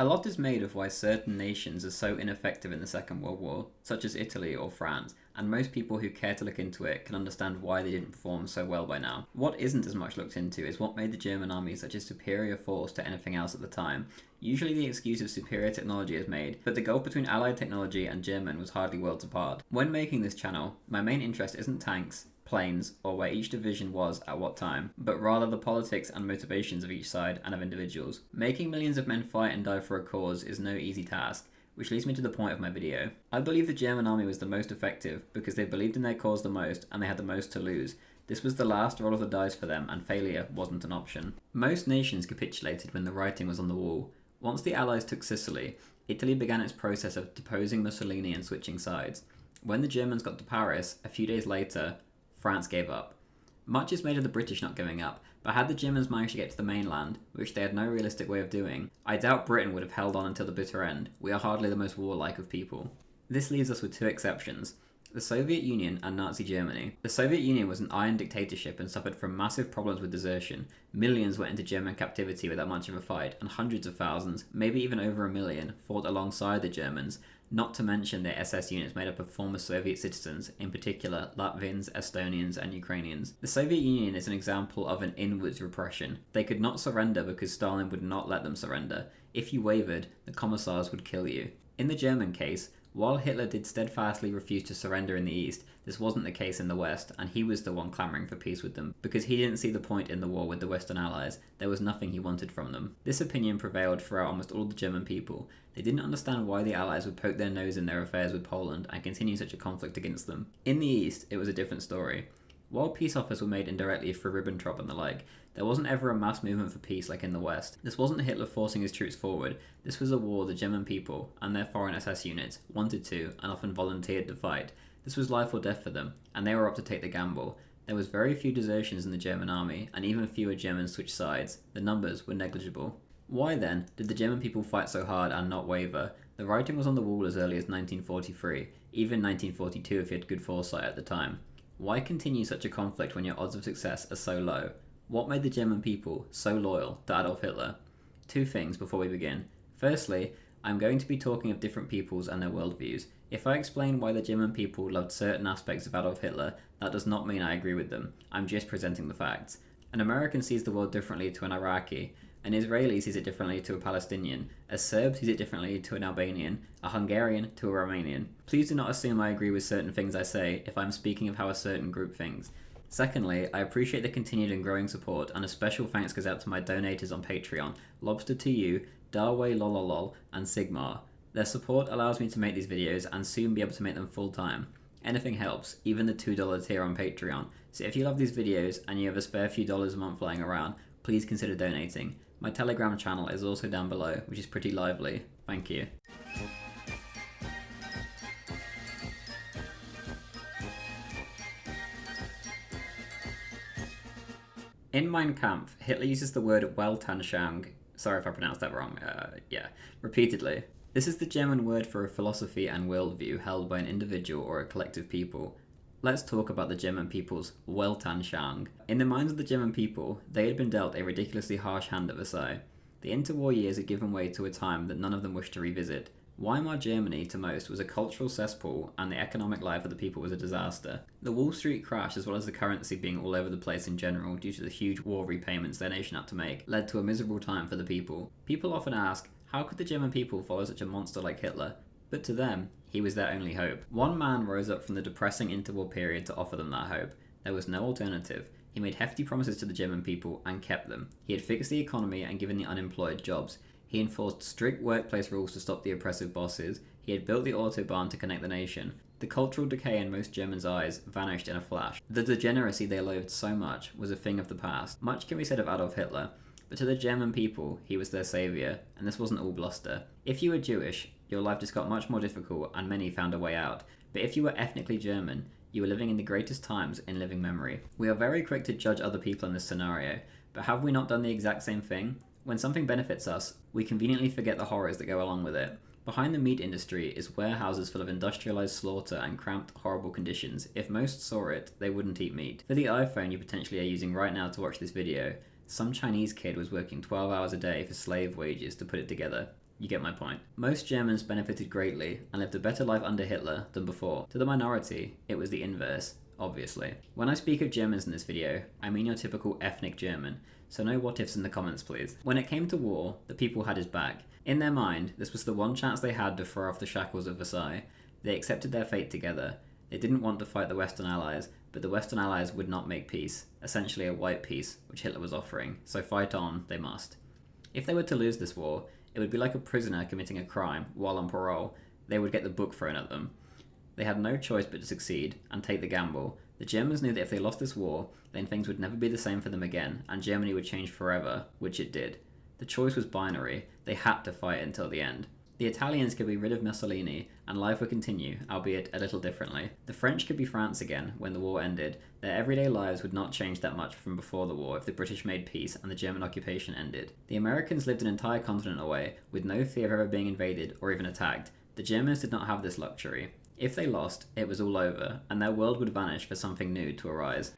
A lot is made of why certain nations are so ineffective in the Second World War, such as Italy or France, and most people who care to look into it can understand why they didn't perform so well by now. What isn't as much looked into is what made the German army such a superior force to anything else at the time. Usually the excuse of superior technology is made, but the gulf between Allied technology and German was hardly worlds apart. When making this channel, my main interest isn't tanks, planes, or where each division was at what time, but rather the politics and motivations of each side and of individuals. Making millions of men fight and die for a cause is no easy task, which leads me to the point of my video. I believe the German army was the most effective because they believed in their cause the most and they had the most to lose. This was the last roll of the dice for them and failure wasn't an option. Most nations capitulated when the writing was on the wall. Once the Allies took Sicily, Italy began its process of deposing Mussolini and switching sides. When the Germans got to Paris, a few days later, France gave up. Much is made of the British not giving up, but had the Germans managed to get to the mainland, which they had no realistic way of doing, I doubt Britain would have held on until the bitter end. We are hardly the most warlike of people. This leaves us with two exceptions: the Soviet Union and Nazi Germany. The Soviet Union was an iron dictatorship and suffered from massive problems with desertion. Millions went into German captivity without much of a fight, and hundreds of thousands, maybe even over 1 million, fought alongside the Germans, not to mention their SS units made up of former Soviet citizens, in particular Latvians, Estonians, and Ukrainians. The Soviet Union is an example of an inwards repression. They could not surrender because Stalin would not let them surrender. If you wavered, the commissars would kill you. In the German case, while Hitler did steadfastly refuse to surrender in the East, this wasn't the case in the West, and he was the one clamouring for peace with them, because he didn't see the point in the war with the Western Allies. There was nothing he wanted from them. This opinion prevailed throughout almost all the German people. They didn't understand why the Allies would poke their nose in their affairs with Poland and continue such a conflict against them. In the East, it was a different story. While peace offers were made indirectly through Ribbentrop and the like, there wasn't ever a mass movement for peace like in the West. This wasn't Hitler forcing his troops forward. This was a war the German people, and their foreign SS units, wanted to, and often volunteered to fight. This was life or death for them, and they were up to take the gamble. There was very few desertions in the German army, and even fewer Germans switched sides. The numbers were negligible. Why then did the German people fight so hard and not waver? The writing was on the wall as early as 1943, even 1942 if you had good foresight at the time. Why continue such a conflict when your odds of success are so low? What made the German people so loyal to Adolf Hitler? Two things before we begin. Firstly, I'm going to be talking of different peoples and their worldviews. If I explain why the German people loved certain aspects of Adolf Hitler, that does not mean I agree with them. I'm just presenting the facts. An American sees the world differently to an Iraqi. An Israeli sees it differently to a Palestinian. A Serb sees it differently to an Albanian. A Hungarian to a Romanian. Please do not assume I agree with certain things I say if I'm speaking of how a certain group thinks. Secondly, I appreciate the continued and growing support, and a special thanks goes out to my donators on Patreon, Lobster to You, Darway Lololol, and Sigmar. Their support allows me to make these videos and soon be able to make them full time. Anything helps, even the $2 tier on Patreon. So if you love these videos and you have a spare few dollars a month lying around, please consider donating. My Telegram channel is also down below, which is pretty lively. Thank you. In Mein Kampf, Hitler uses the word Weltanschauung, sorry if I pronounced that wrong, repeatedly. This is the German word for a philosophy and worldview held by an individual or a collective people. Let's talk about the German people's Weltanschauung. In the minds of the German people, they had been dealt a ridiculously harsh hand at Versailles. The interwar years had given way to a time that none of them wished to revisit. Weimar Germany, to most, was a cultural cesspool, and the economic life of the people was a disaster. The Wall Street crash, as well as the currency being all over the place in general due to the huge war repayments their nation had to make, led to a miserable time for the people. People often ask, how could the German people follow such a monster like Hitler? But to them, he was their only hope. One man rose up from the depressing interwar period to offer them that hope. There was no alternative. He made hefty promises to the German people and kept them. He had fixed the economy and given the unemployed jobs. He enforced strict workplace rules to stop the oppressive bosses. He had built the Autobahn to connect the nation. The cultural decay in most Germans' eyes vanished in a flash. The degeneracy they loathed so much was a thing of the past. Much can be said of Adolf Hitler, but to the German people, he was their saviour, and this wasn't all bluster. If you were Jewish, your life just got much more difficult and many found a way out. But if you were ethnically German, you were living in the greatest times in living memory. We are very quick to judge other people in this scenario, but have we not done the exact same thing? When something benefits us, we conveniently forget the horrors that go along with it. Behind the meat industry is warehouses full of industrialized slaughter and cramped, horrible conditions. If most saw it, they wouldn't eat meat. For the iPhone you potentially are using right now to watch this video, some Chinese kid was working 12 hours a day for slave wages to put it together. You get my point. Most Germans benefited greatly and lived a better life under Hitler than before. To the minority, it was the inverse, obviously. When I speak of Germans in this video, I mean your typical ethnic German, so no what ifs in the comments please. When it came to war, the people had his back. In their mind, this was the one chance they had to throw off the shackles of Versailles. They accepted their fate together. They didn't want to fight the Western Allies, but the Western Allies would not make peace, essentially a white peace, which Hitler was offering, so fight on, they must. If they were to lose this war, it would be like a prisoner committing a crime while on parole. They would get the book thrown at them. They had no choice but to succeed and take the gamble. The Germans knew that if they lost this war, then things would never be the same for them again, and Germany would change forever, which it did. The choice was binary. They had to fight until the end. The Italians could be rid of Mussolini, and life would continue, albeit a little differently. The French could be France again when the war ended. Their everyday lives would not change that much from before the war if the British made peace and the German occupation ended. The Americans lived an entire continent away, with no fear of ever being invaded or even attacked. The Germans did not have this luxury. If they lost, it was all over, and their world would vanish for something new to arise.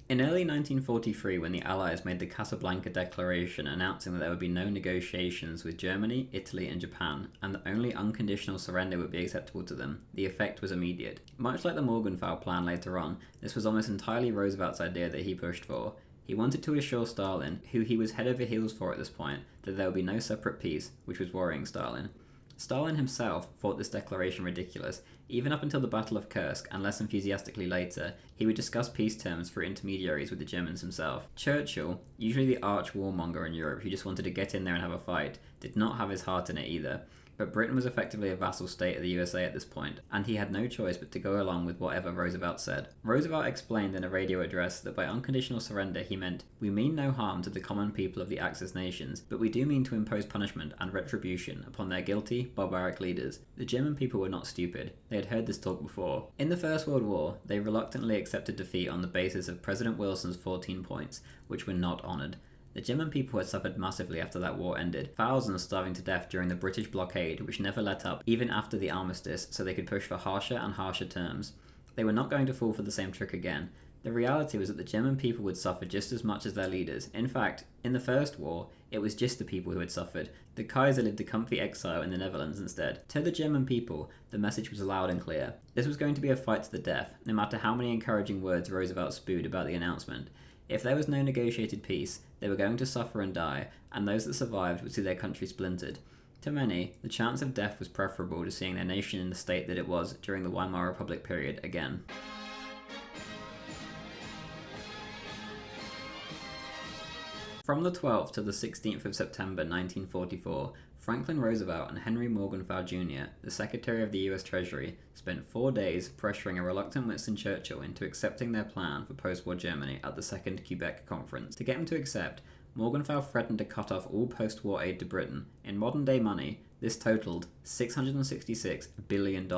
In early 1943, when the Allies made the Casablanca Declaration announcing that there would be no negotiations with Germany, Italy and Japan, and that only unconditional surrender would be acceptable to them, the effect was immediate. Much like the Morgenthau Plan later on, this was almost entirely Roosevelt's idea that he pushed for. He wanted to assure Stalin, who he was head over heels for at this point, that there would be no separate peace, which was worrying Stalin. Stalin himself thought this declaration ridiculous. Even up until the Battle of Kursk, and less enthusiastically later, he would discuss peace terms through intermediaries with the Germans himself. Churchill, usually the arch warmonger in Europe who just wanted to get in there and have a fight, did not have his heart in it either. But Britain was effectively a vassal state of the USA at this point, and he had no choice but to go along with whatever Roosevelt said. Roosevelt explained in a radio address that by unconditional surrender he meant, "We mean no harm to the common people of the Axis nations, but we do mean to impose punishment and retribution upon their guilty, barbaric leaders." The German people were not stupid. They had heard this talk before. In the First World War, they reluctantly accepted defeat on the basis of President Wilson's 14 points, which were not honoured. The German people had suffered massively after that war ended, thousands starving to death during the British blockade, which never let up even after the armistice, so they could push for harsher and harsher terms. They were not going to fall for the same trick again. The reality was that the German people would suffer just as much as their leaders. In fact, in the First War, it was just the people who had suffered. The Kaiser lived a comfy exile in the Netherlands instead. To the German people, the message was loud and clear. This was going to be a fight to the death, no matter how many encouraging words Roosevelt spewed about the announcement. If there was no negotiated peace, they were going to suffer and die, and those that survived would see their country splintered. To many, the chance of death was preferable to seeing their nation in the state that it was during the Weimar Republic period again. From the 12th to the 16th of September 1944, Franklin Roosevelt and Henry Morgenthau Jr., the Secretary of the US Treasury, spent 4 days pressuring a reluctant Winston Churchill into accepting their plan for post-war Germany at the Second Quebec Conference. To get him to accept, Morgenthau threatened to cut off all post-war aid to Britain. In modern-day money, this totaled $666 billion.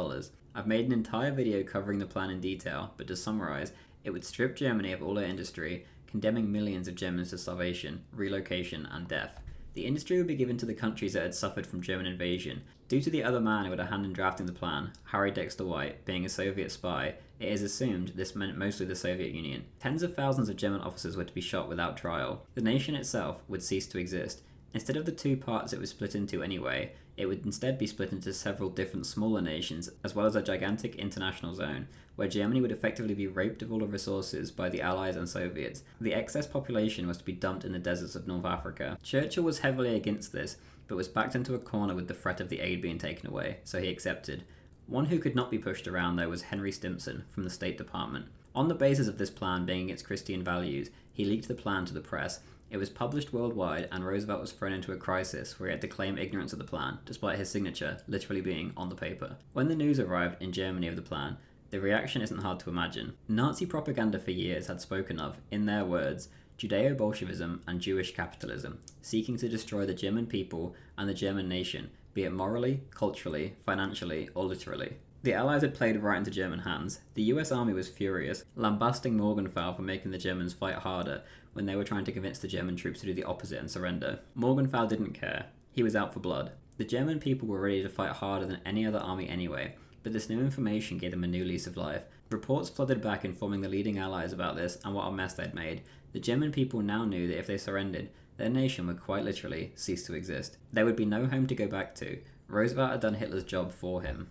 I've made an entire video covering the plan in detail, but to summarize, it would strip Germany of all her industry, condemning millions of Germans to starvation, relocation, and death. The industry would be given to the countries that had suffered from German invasion. Due to the other man who had a hand in drafting the plan, Harry Dexter White, being a Soviet spy, it is assumed this meant mostly the Soviet Union. Tens of thousands of German officers were to be shot without trial. The nation itself would cease to exist. Instead of the two parts it was split into anyway, it would instead be split into several different smaller nations, as well as a gigantic international zone, where Germany would effectively be raped of all of resources by the Allies and Soviets. The excess population was to be dumped in the deserts of North Africa. Churchill was heavily against this, but was backed into a corner with the threat of the aid being taken away, so he accepted. One who could not be pushed around though was Henry Stimson from the State Department. On the basis of this plan being against Christian values, he leaked the plan to the press. It was published worldwide, and Roosevelt was thrown into a crisis where he had to claim ignorance of the plan, despite his signature literally being on the paper. When the news arrived in Germany of the plan, the reaction isn't hard to imagine. Nazi propaganda for years had spoken of, in their words, Judeo-Bolshevism and Jewish capitalism, seeking to destroy the German people and the German nation, be it morally, culturally, financially, or literally. The Allies had played right into German hands. The US Army was furious, lambasting Morgenthau for making the Germans fight harder when they were trying to convince the German troops to do the opposite and surrender. Morgenthau didn't care. He was out for blood. The German people were ready to fight harder than any other army anyway, but this new information gave them a new lease of life. Reports flooded back informing the leading allies about this and what a mess they'd made. The German people now knew that if they surrendered, their nation would quite literally cease to exist. There would be no home to go back to. Roosevelt had done Hitler's job for him.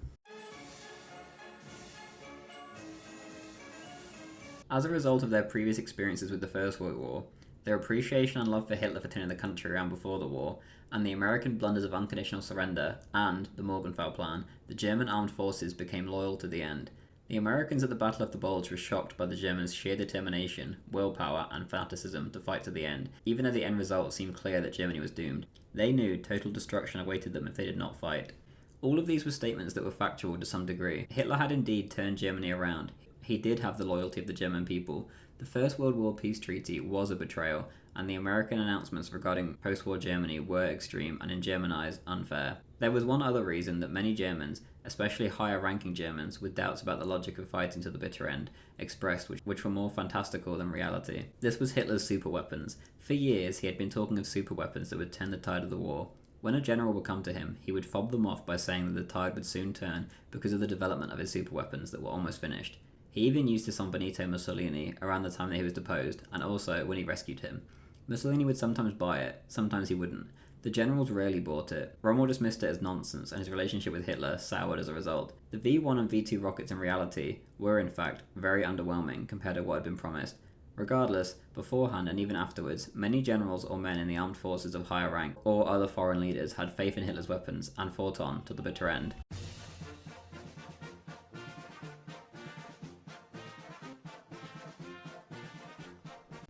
As a result of their previous experiences with the First World War, their appreciation and love for Hitler for turning the country around before the war, and the American blunders of unconditional surrender and the Morgenthau Plan, the German armed forces became loyal to the end. The Americans at the Battle of the Bulge were shocked by the Germans' sheer determination, willpower, and fanaticism to fight to the end, even though the end result seemed clear that Germany was doomed. They knew total destruction awaited them if they did not fight. All of these were statements that were factual to some degree. Hitler had indeed turned Germany around. He did have the loyalty of the German people. The First World War peace treaty was a betrayal, and the American announcements regarding post-war Germany were extreme and, in German eyes, unfair. There was one other reason that many Germans, especially higher-ranking Germans, with doubts about the logic of fighting to the bitter end, expressed which were more fantastical than reality. This was Hitler's superweapons. For years, he had been talking of superweapons that would turn the tide of the war. When a general would come to him, he would fob them off by saying that the tide would soon turn because of the development of his superweapons that were almost finished. He even used this on Benito Mussolini around the time that he was deposed, and also when he rescued him. Mussolini would sometimes buy it, sometimes he wouldn't. The generals rarely bought it. Rommel dismissed it as nonsense, and his relationship with Hitler soured as a result. The V-1 and V-2 rockets in reality were, in fact, very underwhelming compared to what had been promised. Regardless, beforehand and even afterwards, many generals or men in the armed forces of higher rank or other foreign leaders had faith in Hitler's weapons and fought on to the bitter end.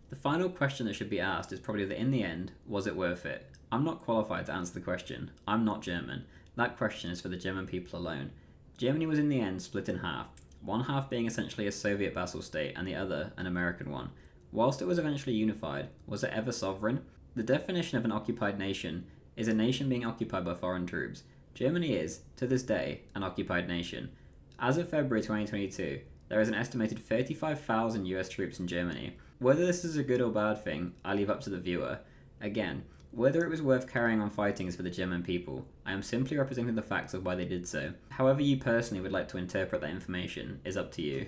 The final question that should be asked is probably that in the end, was it worth it? I'm not qualified to answer the question. I'm not German. That question is for the German people alone. Germany was in the end split in half, one half being essentially a Soviet vassal state and the other an American one. Whilst it was eventually unified, was it ever sovereign? The definition of an occupied nation is a nation being occupied by foreign troops. Germany is, to this day, an occupied nation. As of February 2022, there is an estimated 35,000 US troops in Germany. Whether this is a good or bad thing, I leave up to the viewer. Again, whether it was worth carrying on fighting is for the German people. I am simply representing the facts of why they did so. However you personally would like to interpret that information is up to you.